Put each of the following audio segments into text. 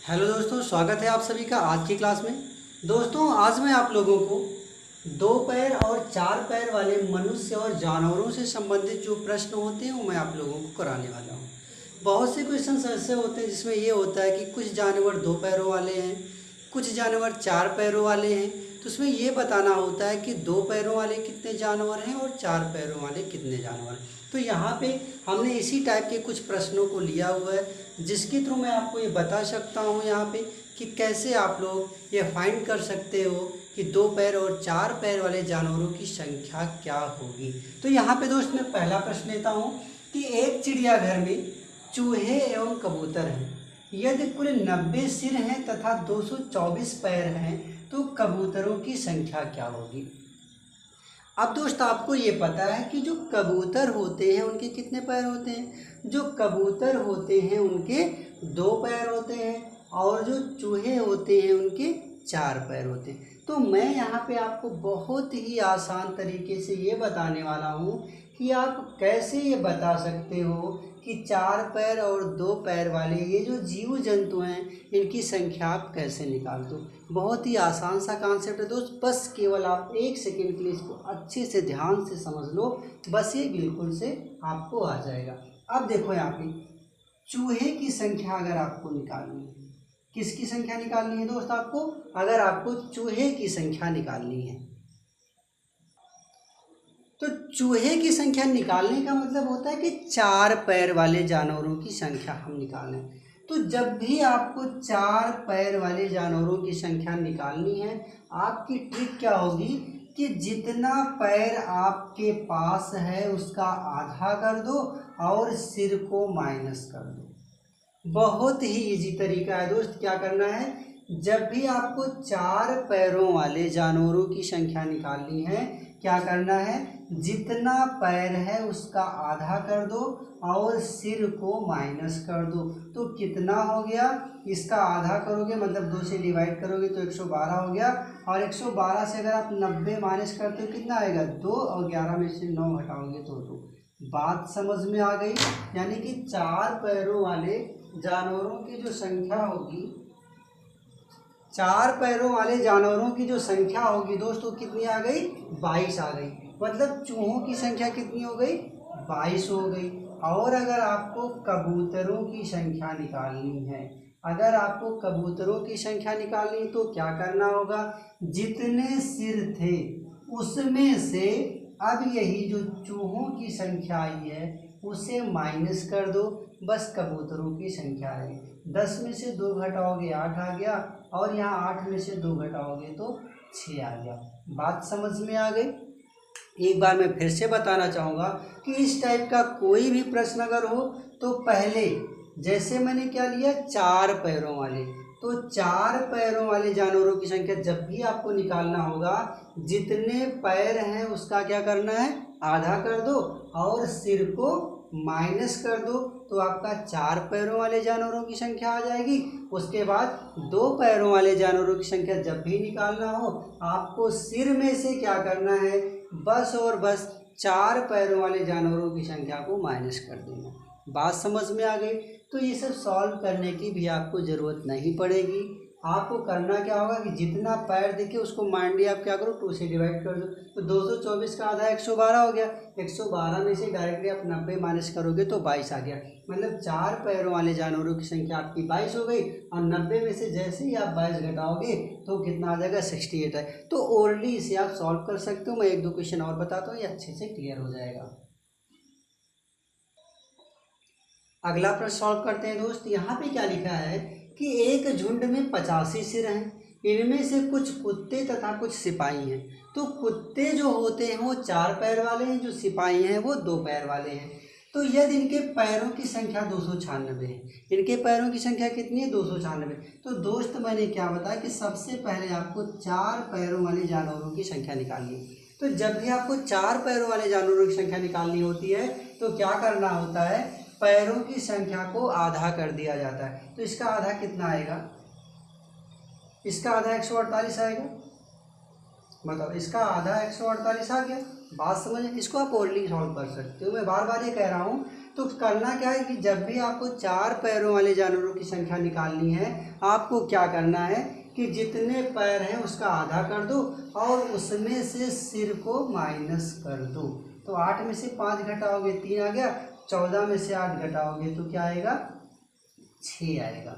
Hello दोस्तों, स्वागत है आप सभी का आज की क्लास में। दोस्तों, आज मैं आप लोगों को दो पैर और चार पैर वाले मनुष्य और जानवरों से संबंधित जो प्रश्न होते हैं वो मैं आप लोगों को कराने वाला हूँ। बहुत से क्वेश्चन ऐसे होते हैं जिसमें ये होता है कि कुछ जानवर दो पैरों वाले हैं, कुछ जानवर चार पैरों वाले हैं। तो उसमें ये बताना होता है कि दो पैरों वाले कितने जानवर हैं और चार पैरों वाले कितने जानवर हैं। तो यहाँ पे हमने इसी टाइप के कुछ प्रश्नों को लिया हुआ है, जिसके थ्रू मैं आपको ये बता सकता हूँ यहाँ पे कि कैसे आप लोग ये फाइंड कर सकते हो कि दो पैर और चार पैर वाले जानवरों की संख्या क्या होगी। तो यहाँ पे दोस्त मैं पहला प्रश्न लेता हूँ कि एक चिड़ियाघर में चूहे एवं कबूतर हैं। यदि कुल 90 सिर हैं तथा 224 पैर हैं तो कबूतरों की संख्या क्या होगी। अब दोस्त आपको ये पता है कि जो कबूतर होते हैं उनके कितने पैर होते हैं। जो कबूतर होते हैं उनके दो पैर होते हैं और जो चूहे होते हैं उनके चार पैर होते हैं। तो मैं यहाँ पे आपको बहुत ही आसान तरीके से ये बताने वाला हूँ कि आप कैसे ये बता सकते हो कि चार पैर और दो पैर वाले ये जो जीव जंतु हैं इनकी संख्या आप कैसे निकाल दो। बहुत ही आसान सा कॉन्सेप्ट है दोस्त, बस केवल आप एक सेकेंड के लिए इसको अच्छे से ध्यान से समझ लो, बस ये बिल्कुल से आपको आ जाएगा। अब देखो यहाँ पे चूहे की संख्या अगर आपको निकालनी है, किसकी संख्या निकालनी है दोस्त आपको, अगर आपको चूहे की संख्या निकालनी है तो चूहे की संख्या निकालने का मतलब होता है कि चार पैर वाले जानवरों की संख्या हम निकालें। तो जब भी आपको चार पैर वाले जानवरों की संख्या निकालनी है, आपकी ट्रिक क्या होगी कि जितना पैर आपके पास है उसका आधा कर दो और सिर को माइनस कर दो। बहुत ही इजी तरीका है दोस्त। क्या करना है, जब भी आपको चार पैरों वाले जानवरों की संख्या निकालनी है, क्या करना है, जितना पैर है उसका आधा कर दो और सिर को माइनस कर दो। तो कितना हो गया, इसका आधा करोगे मतलब 2 से डिवाइड करोगे तो 112 हो गया। और 112 से अगर आप 90 माइनस करते हो कितना आएगा, 2, और 11 में से 9 घटाओगे तो 2। बात समझ में आ गई। यानी कि चार पैरों वाले जानवरों की जो संख्या होगी, चार पैरों वाले जानवरों की जो संख्या होगी दोस्तों कितनी आ गई, 22 आ गई। मतलब चूहों की संख्या कितनी हो गई, 22 हो गई। और अगर आपको कबूतरों की संख्या निकालनी है, अगर आपको कबूतरों की संख्या निकालनी तो क्या करना होगा, जितने सिर थे उसमें से अब यही जो चूहों की संख्या आई है उसे माइनस कर दो, बस कबूतरों की संख्या है। 10 में से 2 घटाओगे 8 आ गया, और यहाँ 8 में से 2 घटाओगे तो 6 आ गया। बात समझ में आ गई। एक बार मैं फिर से बताना चाहूँगा कि इस टाइप का कोई भी प्रश्न अगर हो तो पहले जैसे मैंने क्या लिया, चार पैरों वाले, तो चार पैरों वाले जानवरों की संख्या जब भी आपको निकालना होगा, जितने पैर हैं उसका क्या करना है, आधा कर दो और सिर को माइनस कर दो, तो आपका चार पैरों वाले जानवरों की संख्या आ जाएगी। उसके बाद दो पैरों वाले जानवरों की संख्या जब भी निकालना हो, आपको सिर में से क्या करना है, बस और बस चार पैरों वाले जानवरों की संख्या को माइनस कर देना। बात समझ में आ गई। तो ये सब सॉल्व करने की भी आपको ज़रूरत नहीं पड़ेगी। आपको करना क्या होगा कि जितना पैर दिखे उसको मान लिया, आप क्या करो 2 से डिवाइड कर दो, तो 224 का आधा 112 हो गया। 112 में से डायरेक्टली आप 90 माइनस करोगे तो 22 आ गया। मतलब चार पैरों वाले जानवरों की संख्या आपकी 22 हो गई, और 90 में से जैसे ही आप 22 घटाओगे तो कितना आ जाएगा, 68 है। तो ओरली इसे आप सॉल्व कर सकते हो। मैं एक दो क्वेश्चन और बताता हूँ, ये अच्छे से क्लियर हो जाएगा। अगला प्रश्न सॉल्व करते हैं दोस्त। यहाँ पे क्या लिखा है कि एक झुंड में 85 सिर हैं, इनमें से कुछ कुत्ते तथा कुछ सिपाही हैं। तो कुत्ते जो होते हैं वो चार पैर वाले हैं, जो सिपाही हैं वो दो पैर वाले हैं। तो यदि इनके पैरों की संख्या 296 है, इनके पैरों की संख्या कितनी है, 296। तो दोस्त मैंने क्या बताया कि सबसे पहले आपको चार पैरों वाले जानवरों की संख्या निकालनी है। तो जब भी आपको चार पैरों वाले जानवरों की संख्या निकालनी होती है तो क्या करना होता है, पैरों की संख्या को आधा कर दिया जाता है। तो इसका आधा कितना आएगा, इसका आधा 148 आएगा। मतलब इसका आधा 148 आ गया। बात समझ, इसको आप ओरली सॉल्व कर सकते हो। मैं बार बार ये कह रहा हूँ तो करना क्या है कि जब भी आपको 4 पैरों वाले जानवरों की संख्या निकालनी है, आपको क्या करना है कि जितने पैर हैं उसका आधा कर दो और उसमें से सिर को माइनस कर दो। तो 8 में से 5 घटाओगे 3 आ गया, 14 में से 8 घटाओगे तो क्या आएगा, 6 आएगा।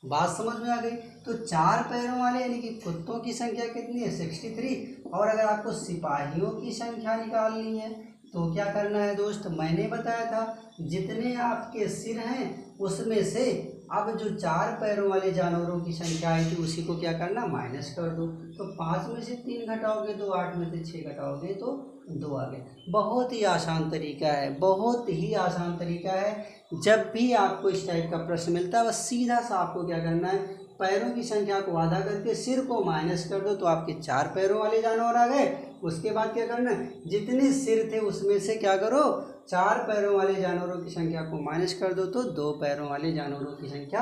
बात समझ में आ गई। तो 4 पैरों वाले यानी कि कुत्तों की संख्या कितनी है, 63। और अगर आपको सिपाहियों की संख्या निकालनी है तो क्या करना है दोस्त, मैंने बताया था जितने आपके सिर हैं उसमें से अब जो 4 पैरों वाले जानवरों की संख्या आई थी उसी को क्या करना, माइनस कर दो। तो 5 में से 3 घटाओगे तो 8 में से 6 घटाओगे तो 2 आ गए। बहुत ही आसान तरीका है, बहुत ही आसान तरीका है। जब भी आपको इस टाइप का प्रश्न मिलता है बस सीधा सा आपको क्या करना है, पैरों की संख्या को आधा करके सिर को माइनस कर दो तो आपके 4 पैरों वाले जानवर आ गए। उसके बाद क्या करना है, जितने सिर थे उसमें से क्या करो, 4 पैरों वाले जानवरों की संख्या को माइनस कर दो तो 2 पैरों वाले जानवरों की संख्या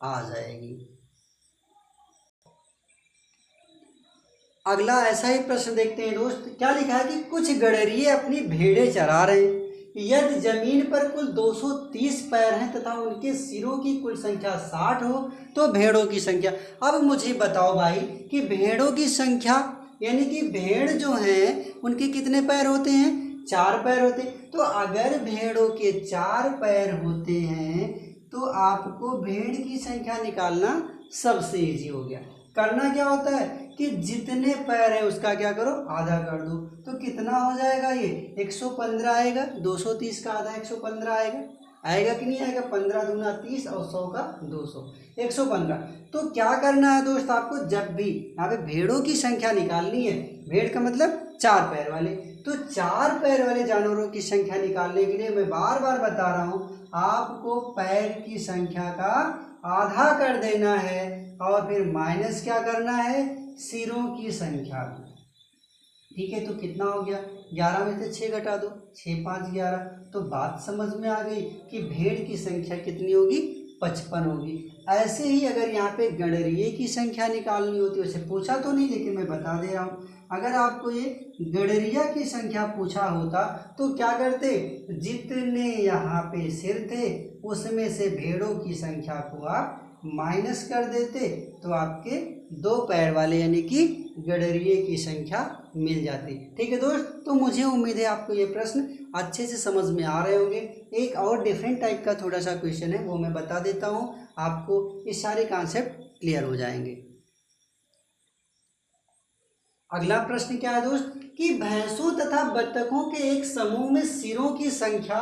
आ जाएगी। अगला ऐसा ही प्रश्न देखते हैं दोस्त। क्या लिखा है कि कुछ गडरिये अपनी भेड़ें चरा रहे हैं, यदि जमीन पर कुल 230 पैर हैं तथा उनके सिरों की कुल संख्या 60 हो तो भेड़ों की संख्या। अब मुझे बताओ भाई कि भेड़ों की संख्या यानी कि भेड़ जो हैं उनके कितने पैर होते हैं, 4 पैर होते हैं। तो अगर भेड़ों के 4 पैर होते हैं तो आपको भेड़ की संख्या निकालना सबसे इजी हो गया। करना क्या होता है कि जितने पैर है उसका क्या करो, आधा कर दो। तो कितना हो जाएगा ये, 115 आएगा। 230 का आधा 115 आएगा, आएगा कि नहीं आएगा, 15 दूना 30 और 100 का 200, 115। तो क्या करना है दोस्त, आपको जब भी यहाँ पे भेड़ों की संख्या निकालनी है, भेड़ का मतलब 4 पैर वाले, तो 4 पैर वाले जानवरों की संख्या निकालने के लिए मैं बार बार बता रहा हूँ, आपको पैर की संख्या का आधा कर देना है और फिर माइनस क्या करना है, सिरों की संख्या। ठीक है, तो कितना हो गया, 11 में से 6 घटा दो, 6 5 11। तो बात समझ में आ गई कि भेड़ की संख्या कितनी होगी, 55 होगी। ऐसे ही अगर यहाँ पे गडरिये की संख्या निकालनी होती, वैसे पूछा तो नहीं लेकिन मैं बता दे रहा हूँ, अगर आपको ये गडरिया की संख्या पूछा होता तो क्या करते, जितने यहाँ पे सिर थे उसमें से भेड़ों की संख्या को आप माइनस कर देते तो आपके 2 पैर वाले यानी कि गडरिये की संख्या मिल जाती। ठीक है दोस्त, तो मुझे उम्मीद है आपको ये प्रश्न अच्छे से समझ में आ रहे होंगे। एक और डिफरेंट टाइप का थोड़ा सा क्वेश्चन है वो मैं बता देता हूँ, आपको ये सारे कॉन्सेप्ट क्लियर हो जाएंगे। अगला प्रश्न क्या है दोस्त कि भैंसों तथा बत्तखों के एक समूह में सिरों की संख्या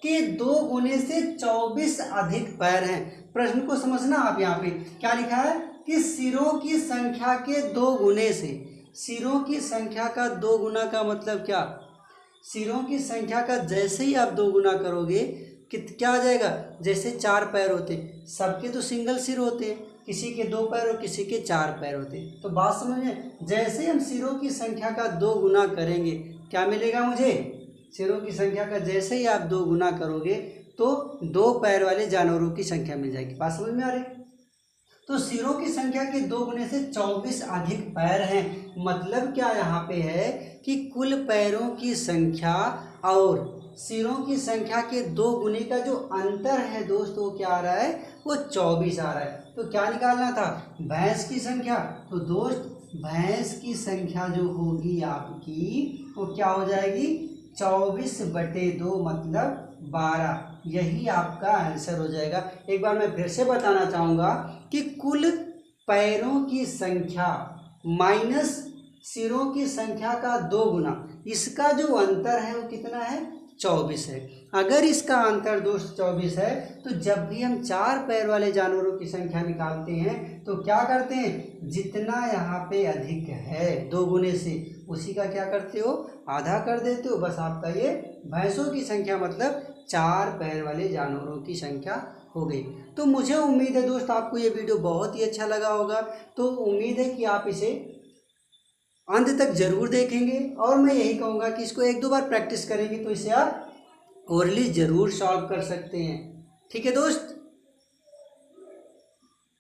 के 2 गुने से 24 अधिक पैर हैं। प्रश्न को समझना आप, यहाँ पे क्या लिखा है कि सिरों की संख्या के 2 गुने से, सिरों की संख्या का 2 गुना का मतलब क्या, सिरों की संख्या का जैसे ही आप 2 गुना करोगे क्या आ जाएगा, जैसे 4 पैर होते सबके तो सिंगल सिर होते हैं, किसी के 2 पैर और किसी के 4 पैर होते। तो बात समझिए, जैसे हम सिरों की संख्या का 2 गुना करेंगे क्या मिलेगा मुझे, सिरों की संख्या का जैसे ही आप 2 गुना करोगे तो 2 पैर वाले जानवरों की संख्या मिल जाएगी। बात समझ में आ रही, तो सिरों की संख्या के 2 गुने से 24 अधिक पैर हैं। मतलब क्या यहाँ पे है कि कुल पैरों की संख्या और सिरों की संख्या के 2 गुने का जो अंतर है दोस्त वो क्या आ रहा है, वो 24 आ रहा है। तो क्या निकालना था, भैंस की संख्या। तो दोस्त भैंस की संख्या जो होगी आपकी वो क्या हो जाएगी, 24/2 मतलब 12। यही आपका आंसर हो जाएगा। एक बार मैं फिर से बताना चाहूँगा कि कुल पैरों की संख्या माइनस सिरों की संख्या का 2 गुना, इसका जो अंतर है वो कितना है, 24 है। अगर इसका अंतर दोस्त 24 है तो जब भी हम 4 पैर वाले जानवरों की संख्या निकालते हैं तो क्या करते हैं, जितना यहाँ पे अधिक है 2 गुने से उसी का क्या करते हो, आधा कर देते हो। बस आपका ये भैंसों की संख्या मतलब 4 पैर वाले जानवरों की संख्या हो गई। तो मुझे उम्मीद है दोस्त आपको ये वीडियो बहुत ही अच्छा लगा होगा। तो उम्मीद है कि आप इसे अंत तक जरूर देखेंगे और मैं यही कहूँगा कि इसको 1-2 बार प्रैक्टिस करेंगे तो इसे आप ओरली ज़रूर सॉल्व कर सकते हैं। ठीक है दोस्त।